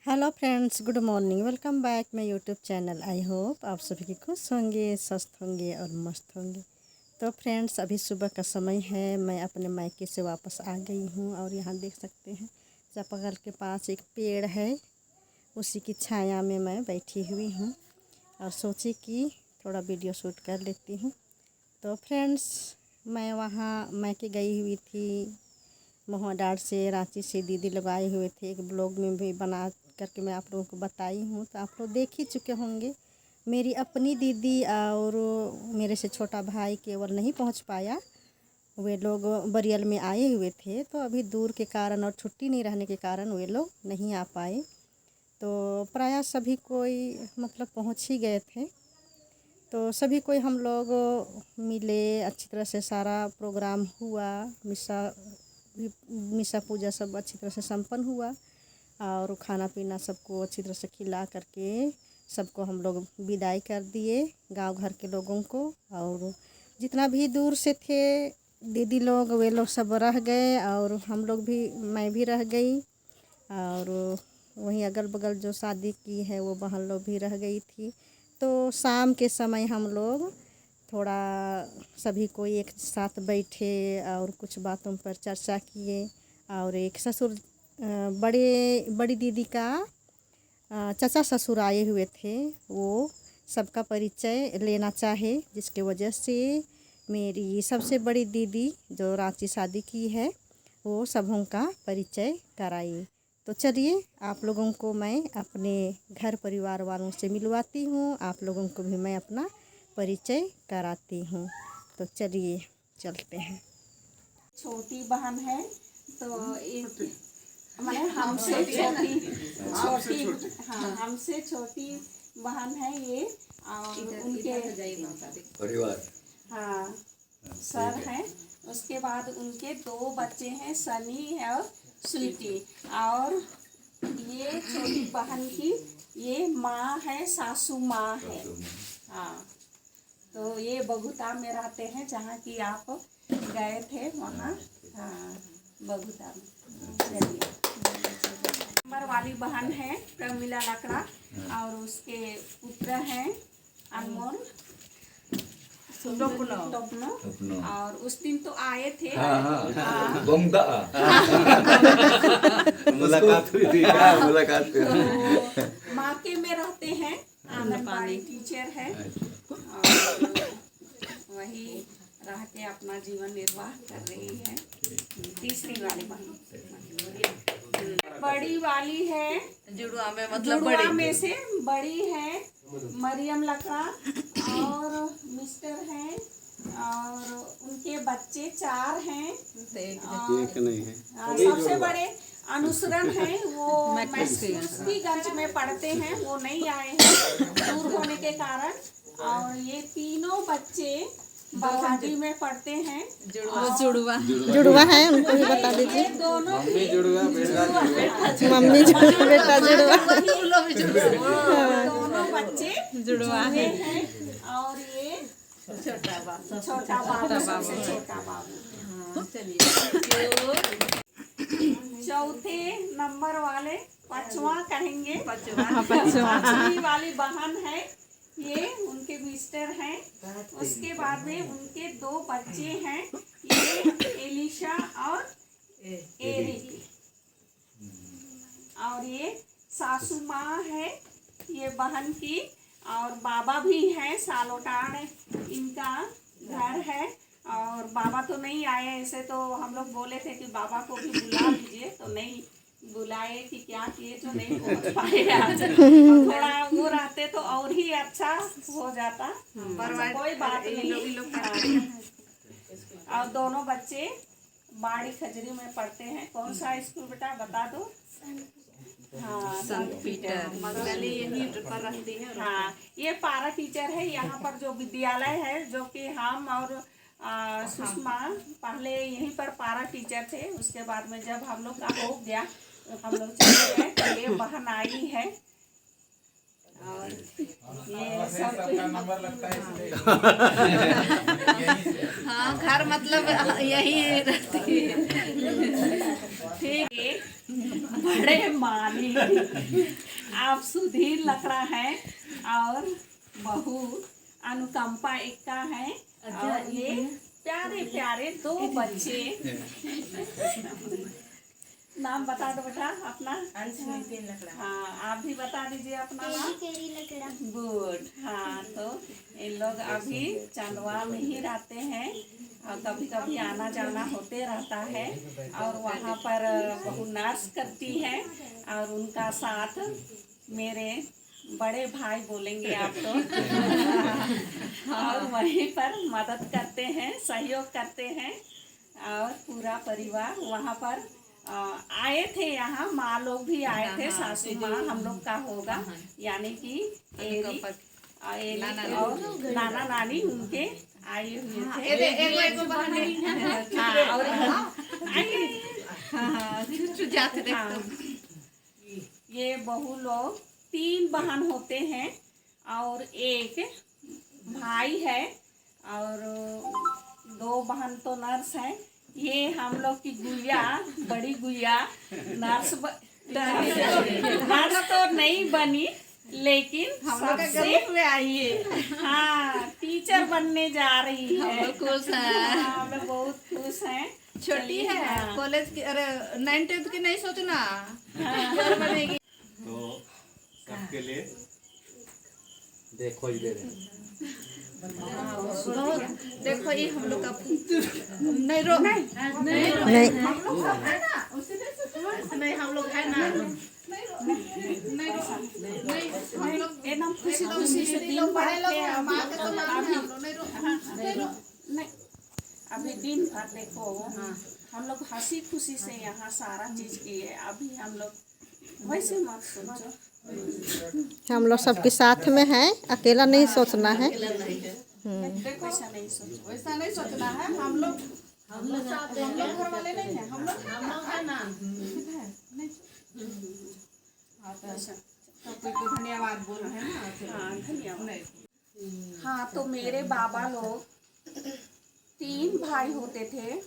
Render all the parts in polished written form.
Hello friends, good morning. Welcome back my YouTube channel. I hope आप सभी की खुश होंगे, स्वस्थ होंगे और मस्त होंगे। तो फ्रेंड्स, अभी सुबह का समय है। मैं अपने मायके से वापस आ गई हूँ और यहाँ देख सकते हैं चापाकल के पास एक पेड़ है, उसी की छाया में मैं बैठी हुई हूँ और सोची कि थोड़ा वीडियो शूट कर लेती हूँ। तो फ्रेंड्स, मैं वहाँ मायके गई हुई थी। मोहडार से, रांची से दीदी लोग आए हुए थे। एक ब्लॉग में भी बना करके मैं आप लोगों को बताई हूँ, तो आप लोग देख ही चुके होंगे। मेरी अपनी दीदी और मेरे से छोटा भाई केवल नहीं पहुँच पाया, वे लोग बरियल में आए हुए थे। तो अभी दूर के कारण और छुट्टी नहीं रहने के कारण वे लोग नहीं आ पाए। तो प्रायः सभी कोई मतलब पहुँच ही गए थे। तो सभी कोई हम लोग मिले, अच्छी तरह से सारा प्रोग्राम हुआ। मिसा पूजा सब अच्छी तरह से संपन्न हुआ और खाना पीना सबको अच्छी तरह से खिला करके सबको हम लोग विदाई कर दिए, गांव घर के लोगों को। और जितना भी दूर से थे दीदी लोग, वे लोग सब रह गए और हम लोग भी, मैं भी रह गई। और वहीं अगल बगल जो शादी की है वो बहन लोग भी रह गई थी। तो शाम के समय हम लोग थोड़ा सभी कोई एक साथ बैठे और कुछ बातों पर चर्चा किए। और एक ससुर, बड़ी दीदी का चाचा ससुर आए हुए थे, वो सबका परिचय लेना चाहे, जिसके वजह से मेरी सबसे बड़ी दीदी जो रांची शादी की है वो सबों का परिचय कराई। तो चलिए आप लोगों को मैं अपने घर परिवार वालों से मिलवाती हूँ, आप लोगों को भी मैं अपना परिचय कराती हूँ। तो चलिए चलते हैं। छोटी बहन है, तो एक मैंने हमसे छोटी छोटी हाँ, हमसे छोटी बहन है ये। और उनके परिवार हाँ सर हैं। उसके बाद उनके दो बच्चे हैं, सनी और स्वीटी। और ये छोटी बहन की ये माँ है, सासू माँ है। हाँ, तो ये बगुता में रहते हैं, जहाँ की आप गए थे वहाँ। हाँ, बगुता में। चलिए, नंबर वाली बहन है प्रमिला लकड़ा, और उसके पुत्र हैं अनमोल टोपनो। और उस दिन तो आए थे। मुलाकात हुई थी। मुलाकात तो माके में रहते हैं, आंगनबाड़ी टीचर है और वही रह के अपना जीवन निर्वाह कर रही है। तीसरी वाली बहन बड़ी वाली है, जुड़वा में, मतलब जुड़वा में से बड़ी है मरियम लकड़ा। और मिस्टर हैं और उनके बच्चे 4 हैं। एक नहीं है। सबसे बड़े अनुसरण है, वो मैक्सिगंज में पढ़ते हैं, वो नहीं आए हैं दूर होने के कारण। और ये तीनों बच्चे बरवाडी में पढ़ते हैं। जुड़वा है, उनको भी बता दीजिए। दोनों मम्मी जुड़वा, मम्मी जुड़वा, बेटा जुड़वा। दोनों बच्चे जुड़वा हैं। और ये छोटा बाबू, सबसे छोटा बाबू। चौथे नंबर वाले, पांचवा कहेंगे, पांचवी वाली बहन है ये, उनके मिस्टर हैं। उसके बाद में उनके 2 बच्चे हैं, ये एलिशा और एरिक। और ये सासू माँ है ये बहन की, और बाबा भी हैं, सालोटाड़ इनका घर है। और बाबा तो नहीं आए, ऐसे तो हम लोग बोले थे कि बाबा को भी बुला लीजिए, तो नहीं बुलाए कि क्या किए, जो नहीं पहुंच पाए आज। थोड़ा वो रहते तो और ही अच्छा हो जाता, पर कोई बात नहीं। और दोनों बच्चे बाड़ी खजरी में पढ़ते हैं। कौन सा स्कूल बेटा बता दो? हाँ, संत पीटर मगदली यहीं पर रहती है। हाँ, ये पारा टीचर है यहाँ पर जो विद्यालय है, जो कि हम और सुषमा पहले यहीं पर पारा टीचर थे। उसके बाद में जब हम लोग का हो गया तो हम लोग चले गए, तो ये बहन आई है। और ये सब नंबर लगता है। हाँ, घर मतलब यही रहती है। ठीक है, बड़े मालिक आप सुधीर लकड़ा है और बहू अनुकंपा एक्का है और ये प्यारे प्यारे 2 बच्चे। नाम बता दो बेटा अपना। हाँ, आप भी बता दीजिए अपना नाम। गुड। हाँ, तो इन लोग अभी चंदवा में ही रहते हैं और कभी कभी आना जाना होते रहता है और वहाँ पर बहू नर्स करती है और उनका साथ मेरे बड़े भाई बोलेंगे आप तो और वहीं पर मदद करते हैं, सहयोग करते हैं और पूरा परिवार वहाँ पर आए थे। यहाँ माँ लोग भी आए थे, सासू माँ हम लोग का होगा, यानी कि एरी और नाना नानी उनके आए हुए थे। हाँ, और हाँ, ये बहू लोग 3 बहन होते हैं और एक भाई है और 2 बहन तो नर्स हैं। ये हम लोग की गुड़िया, बड़ी गुड़िया नर्स तो नहीं बनी लेकिन सबसे आइए हाँ टीचर बनने जा रही है। खुश है, हम लोग बहुत खुश हैं। छोटी है कॉलेज की, अरे 9th की नहीं सोचना बनेगी। तो सबके लिए देखो ही दे रहे हैं। देखो ये हम लोग का नहीं रो नहीं हम लोग है ना, एकदम खुशी खुशी से दिन भर के अभी दिन भर देखो हम लोग हंसी खुशी से यहाँ सारा चीज किए। अभी हम लोग वैसे मत सोचो, हम लोग सबके साथ में हैं, अकेला नहीं सोचना है। वैसा नहीं सोचो। वैसा नहीं सोचना है। हम लोग घर वाले नहीं है, हम लोग है ना। तो कोई धन्यवाद बोल रहे हैं ना। हाँ, धन्यवाद। हाँ, तो मेरे बाबा लोग 3 भाई होते थे।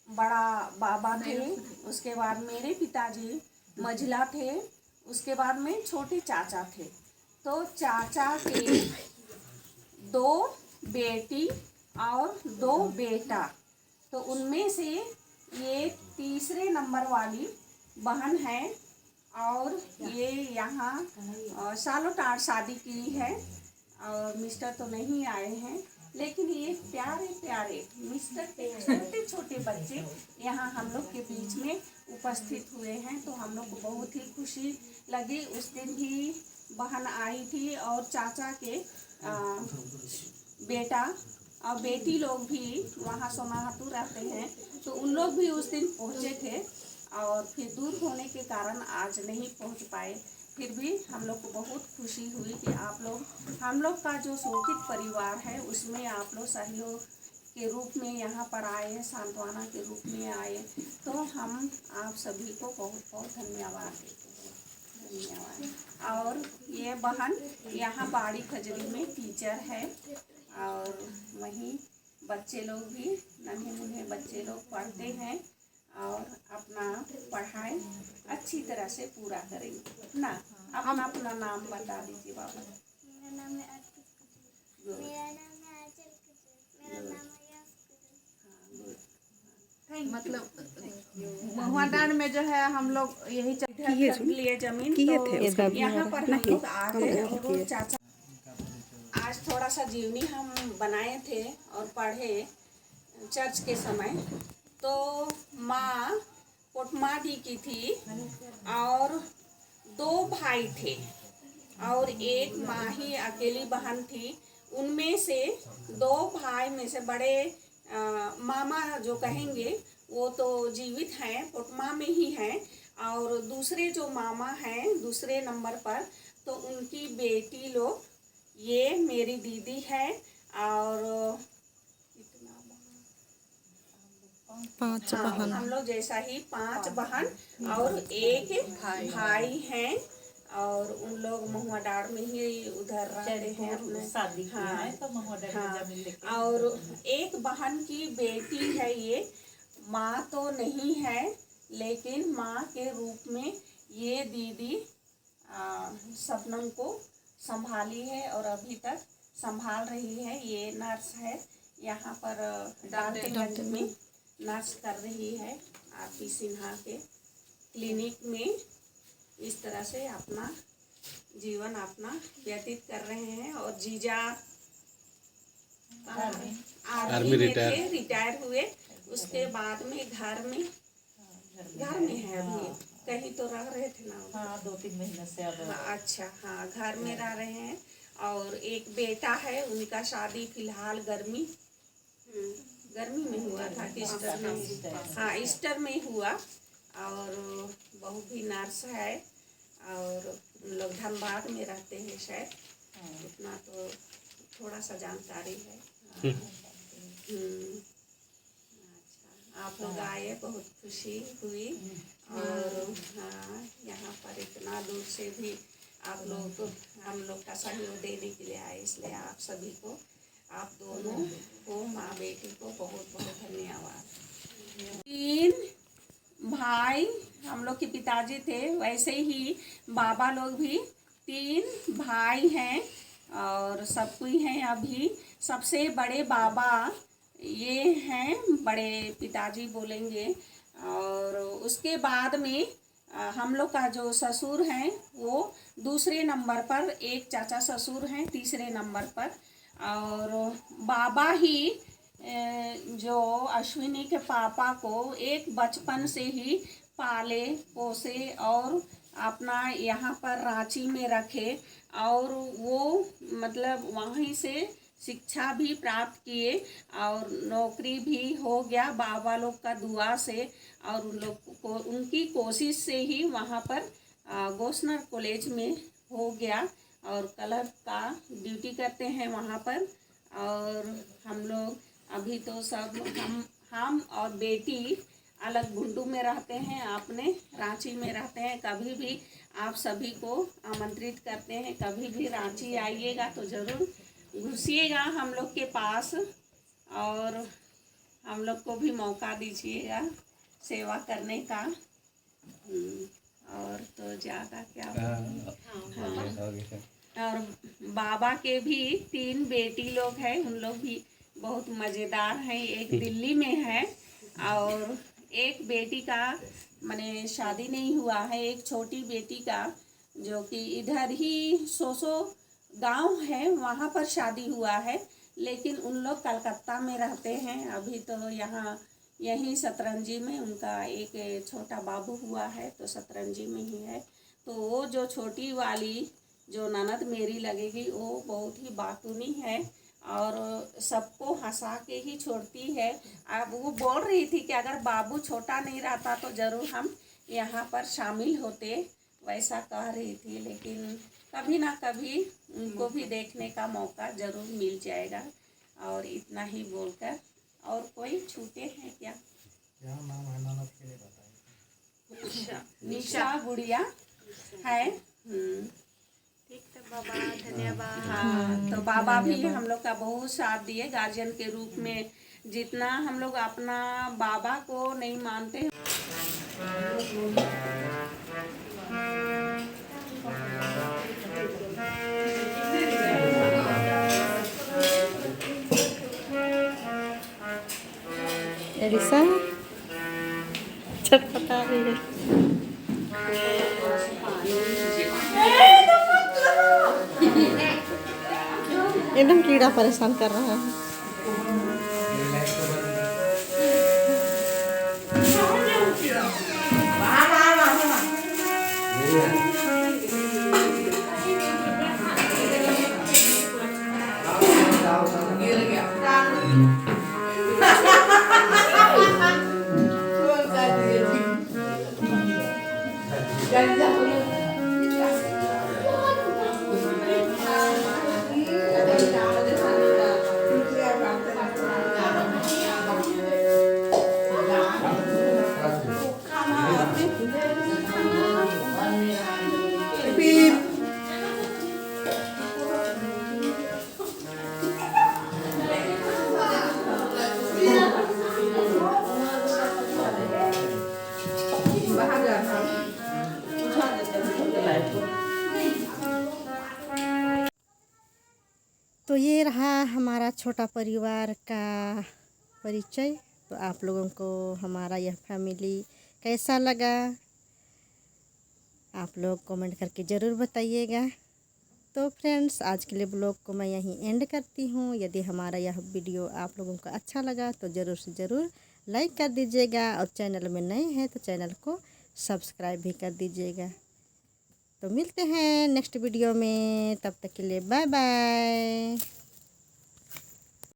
बड़ा बाबा थे, उसके बाद मेरे पिताजी मझिला थे, उसके बाद में छोटे चाचा थे। तो चाचा के 2 बेटी और 2 बेटा, तो उनमें से ये तीसरे नंबर वाली बहन है और ये यहाँ सालोटार शादी की है और मिस्टर तो नहीं आए हैं, लेकिन ये प्यारे प्यारे मिस्टर के छोटे छोटे बच्चे यहाँ हम लोग के बीच में उपस्थित हुए हैं। तो हम लोग को बहुत ही खुशी लगी। उस दिन भी बहन आई थी और चाचा के बेटा और बेटी लोग भी वहाँ सोनाहातू रहते हैं, तो उन लोग भी उस दिन पहुँचे थे और फिर दूर होने के कारण आज नहीं पहुँच पाए। फिर भी हम लोग को बहुत खुशी हुई कि आप लोग, हम लोग का जो शोकित परिवार है उसमें आप लोग सहयोग के रूप में यहाँ पर आए हैं, सांत्वना के रूप में आए। तो हम आप सभी को बहुत बहुत धन्यवाद देते हैं। धन्यवाद। और ये बहन यहाँ बाड़ी खजरी में टीचर है और वहीं बच्चे लोग भी, नन्हे मुन्हे बच्चे लोग पढ़ते हैं और अपना पढ़ाई अच्छी तरह से पूरा करेंगे ना। अपना अपना नाम बता दीजिए बाबा। मेरा नाम है अर्पित कुजूर। मेरा नाम है आंचल कुजूर। मेरा नाम है यश कुजूर। मतलब महुआडांड में जो है हम लोग यही लिए जमीन तो यहाँ पर हम लोग आ गए और चाचा आज थोड़ा सा जीवनी हम बनाए थे और पढ़े चर्च के समय। तो माँ पोटमादी की थी और 2 भाई थे और एक माँ ही अकेली बहन थी। उनमें से 2 भाई में से बड़े मामा जो कहेंगे वो तो जीवित हैं, पोटमा में ही हैं, और दूसरे जो मामा हैं दूसरे नंबर पर, तो उनकी बेटी लोग, ये मेरी दीदी है और 5 बहन। हम लोग जैसा ही 5 बहन और एक भाई हैं और उन लोग महुआडांड में ही उधर रहते हैं अपने शादी। हाँ, तो और एक बहन की बेटी है ये माँ तो नहीं है, लेकिन माँ के रूप में ये दीदी शबनम को संभाली है और अभी तक संभाल रही है। ये नर्स है, यहाँ पर डाल्टनगंज में नर्स कर रही है। आरती सिन्हा के क्लिनिक में इस तरह से अपना जीवन अपना व्यतीत कर रहे हैं। और जीजा आर्मी में थे, रिटायर हुए। उसके बाद में घर में है अभी, कहीं तो रह रहे थे ना। हाँ, 2-3 महीने से अब हाँ, अच्छा, हाँ, घर में रह रहे हैं। और एक बेटा है, उनका शादी फिलहाल गर्मी में हुआ था, ईस्टर में। हाँ, ईस्टर में हुआ। और बहू भी नर्स है और उन लोग धनबाद में रहते हैं शायद, उतना तो थोड़ा सा जानकारी है। अच्छा, आप लोग आए, बहुत खुशी हुई। और हाँ, यहाँ पर इतना दूर से भी आप लोग को हम लोग का सहयोग देने के लिए आए, इसलिए आप सभी को, आप दोनों को, माँ बेटी को बहुत बहुत धन्यवाद। 3 भाई हम लोग के पिताजी थे, वैसे ही बाबा लोग भी 3 भाई हैं और सब कोई हैं। अभी सबसे बड़े बाबा ये हैं, बड़े पिताजी बोलेंगे। और उसके बाद में हम लोग का जो ससुर हैं वो दूसरे नंबर पर, एक चाचा ससुर हैं तीसरे नंबर पर। और बाबा ही जो अश्विनी के पापा को एक बचपन से ही पाले पोसे और अपना यहाँ पर रांची में रखे। और वो मतलब वहीं से शिक्षा भी प्राप्त किए और नौकरी भी हो गया बाबा लोग का दुआ से। और उन लोग को उनकी कोशिश से ही वहाँ पर गोस्नर कॉलेज में हो गया और कलर का ड्यूटी करते हैं वहाँ पर। और हम लोग अभी तो सब हम और बेटी अलग गुंडू में रहते हैं, अपने रांची में रहते हैं। कभी भी आप सभी को आमंत्रित करते हैं, कभी भी रांची आइएगा तो ज़रूर घुसिएगा हम लोग के पास और हम लोग को भी मौका दीजिएगा सेवा करने का। और तो ज़्यादा क्या और बाबा के भी 3 बेटी लोग हैं, उन लोग भी बहुत मज़ेदार हैं। एक दिल्ली में है और एक बेटी का माने शादी नहीं हुआ है, एक छोटी बेटी का जो कि इधर ही सोसो गांव है वहाँ पर शादी हुआ है, लेकिन उन लोग कलकत्ता में रहते हैं। अभी तो यहाँ यहीं सतरंजी में उनका एक छोटा बाबू हुआ है, तो सतरंजी में ही है। तो वो जो छोटी वाली जो ननद मेरी लगेगी वो बहुत ही बातूनी है और सबको हंसा के ही छोड़ती है। अब वो बोल रही थी कि अगर बाबू छोटा नहीं रहता तो ज़रूर हम यहाँ पर शामिल होते, वैसा कह रही थी। लेकिन कभी ना कभी उनको भी देखने का मौका ज़रूर मिल जाएगा। और इतना ही बोलकर और कोई छूटे हैं क्या? निशा गुड़िया है। ठीक है बाबा, धन्यवाद। हाँ, तो बाबा भी हम लोग का बहुत साथ दिए गार्जियन के रूप में। जितना हम लोग अपना बाबा को नहीं मानते, एलिसा चटपटा रही है। एकदम कीड़ा परेशान कर रहा है। तो ये रहा हमारा छोटा परिवार का परिचय। तो आप लोगों को हमारा यह फैमिली कैसा लगा, आप लोग कमेंट करके ज़रूर बताइएगा। तो फ्रेंड्स, आज के लिए ब्लॉग को मैं यहीं एंड करती हूँ। यदि हमारा यह वीडियो आप लोगों को अच्छा लगा तो ज़रूर से ज़रूर लाइक कर दीजिएगा, और चैनल में नए हैं तो चैनल को सब्सक्राइब भी कर दीजिएगा। तो मिलते हैं नेक्स्ट वीडियो में, तब तक के लिए बाय बाय।